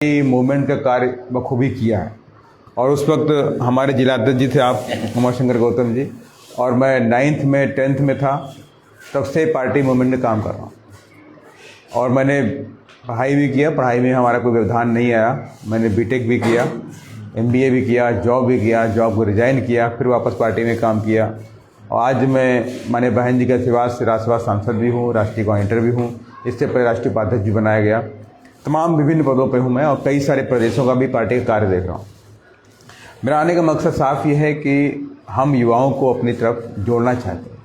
Movement का कार्य बखूबी किया है। और उस वक्त हमारे जिलाध्यक्ष जी थे आप उमाशंकर गौतम जी, और मैं 9th में 10th में था, तब से पार्टी मूवमेंट में काम कर रहा हूँ। और मैंने पढ़ाई भी किया, पढ़ाई में हमारा कोई व्यवधान नहीं आया। मैंने बीटेक भी किया, MBA भी किया, जॉब भी किया, जॉब को रिजाइन किया, फिर वापस पार्टी में काम किया। और आज मैं माननीय बहन जी के आशीर्वाद से राज्यसभा सांसद भी हूँ, राष्ट्रीय कोऑर्डिनेटर भी हूँ, इससे पहले राष्ट्रीय उपाध्यक्ष भी बनाया गया। तमाम विभिन्न पदों पर हूँ मैं, और कई सारे प्रदेशों का भी पार्टी का कार्य देख रहा हूँ। मेरा आने का मकसद साफ ये है कि हम युवाओं को अपनी तरफ जोड़ना चाहते हैं।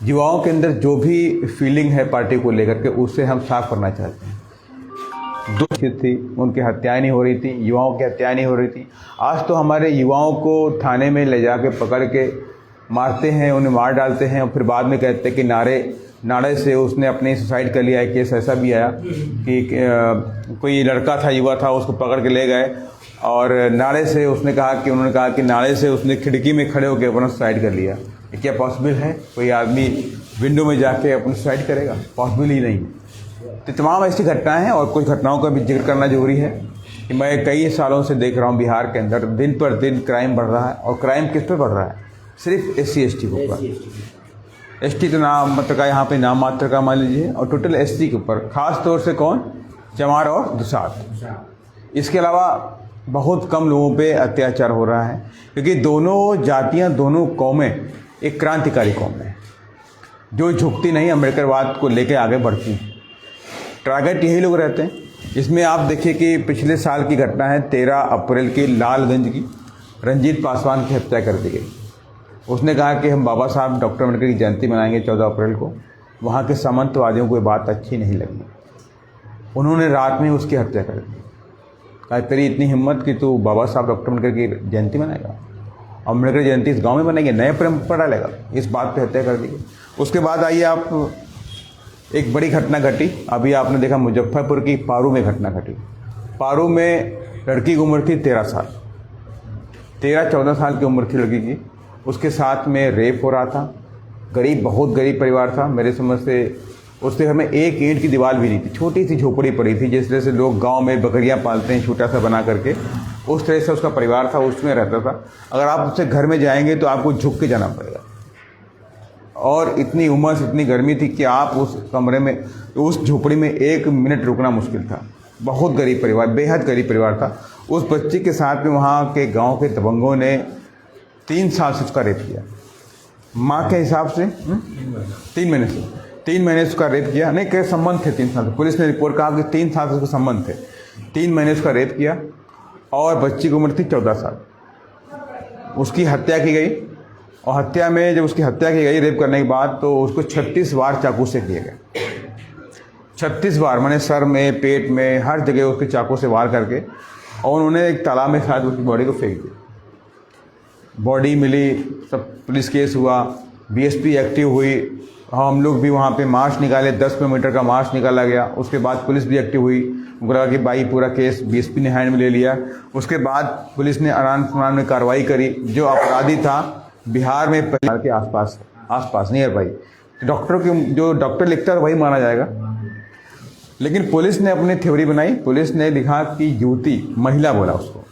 युवाओं के अंदर जो भी फीलिंग है पार्टी को लेकर के, उससे हम साफ करना चाहते हैं। दुख थी, उनकी हत्याएं नहीं हो रही थी, युवाओं की हत्याएं नहीं हो रही थी। आज तो हमारे युवाओं को थाने में ले जाके पकड़ के मारते हैं, उन्हें मार डालते हैं, और फिर बाद में कहते हैं कि नारे से उसने अपने सुसाइड कर लिया है। केस ऐसा भी आया कि कोई लड़का था, युवा था, उसको पकड़ के ले गए, और नारे से उन्होंने कहा कि नारे से उसने खिड़की में खड़े होकर अपना सुसाइड कर लिया। क्या पॉसिबल है? कोई आदमी विंडो में जाके अपना सुसाइड करेगा? पॉसिबल ही नहीं। तो तमाम ऐसी घटनाएं हैं, और कुछ घटनाओं का भी जिक्र करना जरूरी है कि मैं कई सालों से देख रहा हूं बिहार के अंदर दिन पर दिन क्राइम बढ़ रहा है। और क्राइम किस पर बढ़ रहा है? सिर्फ SC ST के ऊपर। ST तो नाम मात्र का, यहाँ पे नाम मात्र का मान लीजिए, और टोटल SC के ऊपर, खास तौर से कौन? चमार और दुसाध। इसके अलावा बहुत कम लोगों पे अत्याचार हो रहा है, क्योंकि दोनों जातियां, दोनों कौमें एक क्रांतिकारी कौम है जो झुकती नहीं, अम्बेडकरवाद को लेकर आगे बढ़ती है। टारगेट यही लोग रहते हैं। इसमें आप देखिए कि पिछले साल की घटना है, 13 अप्रैल की लालगंज की, रंजीत पासवान की हत्या कर दी गई। उसने कहा कि हम बाबा साहब डॉक्टर अम्बेडकर की जयंती मनाएंगे 14 अप्रैल को। वहाँ के सामंतवादियों को ये बात अच्छी नहीं लगी, उन्होंने रात में उसकी हत्या कर दी। कहा तेरी इतनी हिम्मत कि तू बाबा साहब डॉक्टर अम्बेडकर की जयंती मनाएगा, अम्बेडकर जयंती इस गाँव में बनेंगे, नए परंपरा डालेगा, इस बात पर हत्या कर दी गई। उसके बाद आइए आप, एक बड़ी घटना घटी, अभी आपने देखा मुजफ्फरपुर की पारू में घटना घटी। पारू में लड़की की उम्र थी 13 साल, 13-14 साल की उम्र थी लड़की की। उसके साथ में रेप हो रहा था। बहुत गरीब परिवार था मेरे समझ से। उसके घर में एक ईंट की दीवार भी नहीं थी, छोटी सी झोपड़ी पड़ी थी, जिस तरह से लोग गांव में बकरियां पालते हैं छोटा सा बना करके, उस तरह से उसका परिवार था, उसमें रहता था। अगर आप उससे घर में जाएंगे तो आपको झुक के जाना पड़ेगा। और इतनी उमस, इतनी गर्मी थी कि आप उस कमरे में, उस झोपड़ी में 1 मिनट रुकना मुश्किल था। बहुत गरीब परिवार, बेहद गरीब परिवार था। उस बच्ची के साथ में वहाँ के गांव के दबंगों ने 3 साल से उसका रेप किया। माँ के हिसाब से 3 महीने से, 3 महीने उसका रेप किया। नहीं, क्या संबंध थे 3 साल से, पुलिस ने रिपोर्ट कहा कि 3 साल से उसका संबंध थे। 3 महीने उसका रेप किया, और बच्ची की उम्र थी 14 साल। उसकी हत्या की गई, और हत्या में जब उसकी हत्या की गई रेप करने के बाद, तो उसको 36 बार चाकू से किए गए। 36 बार, मैंने सर में, पेट में, हर जगह उसके चाकू से वार करके, और उन्होंने एक तालाब में शायद उसकी बॉडी को फेंक दिया। बॉडी मिली, सब पुलिस केस हुआ, BSP एक्टिव हुई, हम लोग भी वहाँ पे मार्च निकाले, 10 किलोमीटर का मार्च निकाला गया। उसके बाद पुलिस भी एक्टिव हुई, बोला कि भाई पूरा केस BSP ने हैंड में ले लिया। उसके बाद पुलिस ने आराम में कार्रवाई करी। जो अपराधी था बिहार में के आसपास नियर बाई, डॉक्टर के जो डॉक्टर लिखता है वही माना जाएगा। लेकिन पुलिस ने अपनी थ्योरी बनाई। पुलिस ने लिखा कि युवती, महिला बोला उसको,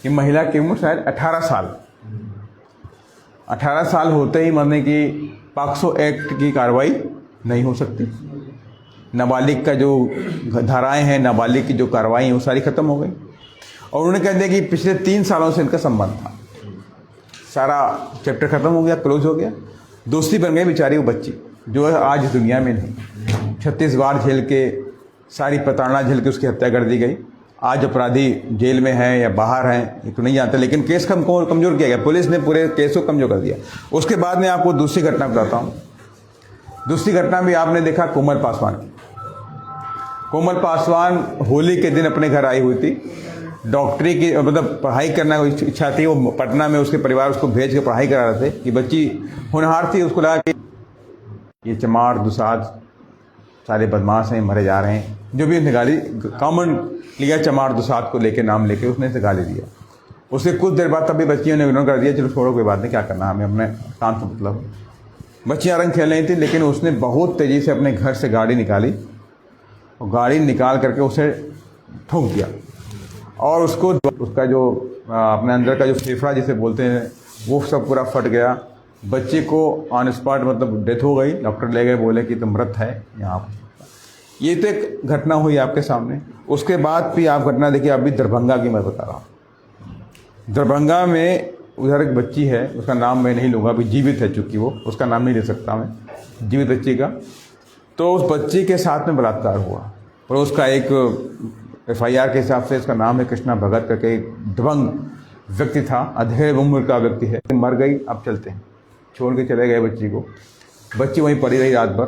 कि महिला की उम्र शायद 18 साल, 18 साल होते ही माने कि पॉक्सो एक्ट की कार्रवाई नहीं हो सकती। नाबालिग का जो धाराएं हैं, नाबालिग की जो कार्रवाई है, वो सारी खत्म हो गई। और उन्होंने कह दिया कि पिछले 3 सालों से इनका संबंध था। सारा चैप्टर खत्म हो गया, क्लोज हो गया। दोस्ती बन गई बेचारी वो बच्ची, जो आज दुनिया में नहीं। 36 बार झेल के, सारी प्रताड़ना झेल के उसकी हत्या कर दी गई। आज अपराधी जेल में हैं या बाहर हैं ये तो नहीं जानते, लेकिन केस कमजोर किया गया। पुलिस ने पूरे केस को कमजोर कर दिया। उसके बाद में आपको दूसरी घटना बताता हूँ। दूसरी घटना भी आपने देखा कोमल पासवान की। कोमल पासवान होली के दिन अपने घर आई हुई थी। डॉक्टरी की मतलब पढ़ाई करना की इच्छा थी। वो पटना में उसके परिवार उसको भेज के पढ़ाई करा रहे थे कि बच्ची होनहार थी। उसको लगा कि ये चमार दुसाध सारे बदमाश हैं, मरे जा रहे हैं, जो भी उसने गाली कॉमन लिया, चमार दुसाध को लेके नाम लेके उसने से गाली दिया। उसके कुछ देर बाद तभी बच्चियों ने इग्नोर कर दिया, चलो छोड़ो कोई बात नहीं, क्या करना, हमें अपने काम से मतलब। बच्चियाँ रंग खेल रही थी, लेकिन उसने बहुत तेज़ी से अपने घर से गाड़ी निकाली और गाड़ी निकाल करके उसे ठोक दिया और उसका जो अपने अंदर का जो फेफड़ा जिसे बोलते हैं वो सब पूरा फट गया। बच्चे को ऑन स्पॉट मतलब डेथ हो गई, डॉक्टर ले गए, बोले कि तो मृत है यहाँ पर। ये तो एक घटना हुई आपके सामने। उसके बाद भी आप घटना देखिए, अभी दरभंगा की मैं बता रहा हूँ। दरभंगा में उधर एक बच्ची है, उसका नाम मैं नहीं लूँगा, अभी जीवित है, चूँकि वो उसका नाम नहीं ले सकता मैं, जीवित बच्ची का। तो उस बच्ची के साथ में बलात्कार हुआ और उसका एक FIR के हिसाब से इसका नाम है कृष्णा भगत करके, एक दबंग व्यक्ति था, अधेड़ उम्र का व्यक्ति है, मर गई। अब चलते हैं, छोड़ के चले गए बच्ची को। बच्ची वहीं पड़ी रही रात भर,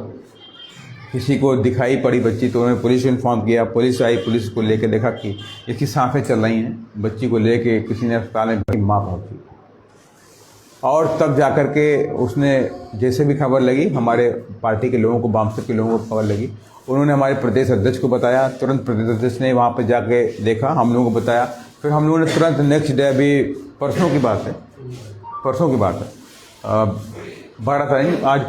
किसी को दिखाई पड़ी बच्ची तो उन्होंने पुलिस को इन्फॉर्म किया, पुलिस आई, पुलिस को लेके देखा कि इसकी सांसें चल रही हैं। बच्ची को लेके किसी ने अस्पताल में, माँ पहुँची और तब जाकर के उसने, जैसे भी खबर लगी हमारे पार्टी के लोगों को, वामसप के लोगों को खबर लगी, उन्होंने हमारे प्रदेश अध्यक्ष को बताया। तुरंत प्रदेश अध्यक्ष ने वहाँ पर जाके देखा, हम लोगों को बताया। फिर हम लोगों ने तुरंत नेक्स्ट डे, अभी परसों की बात है, 12 तारीख आज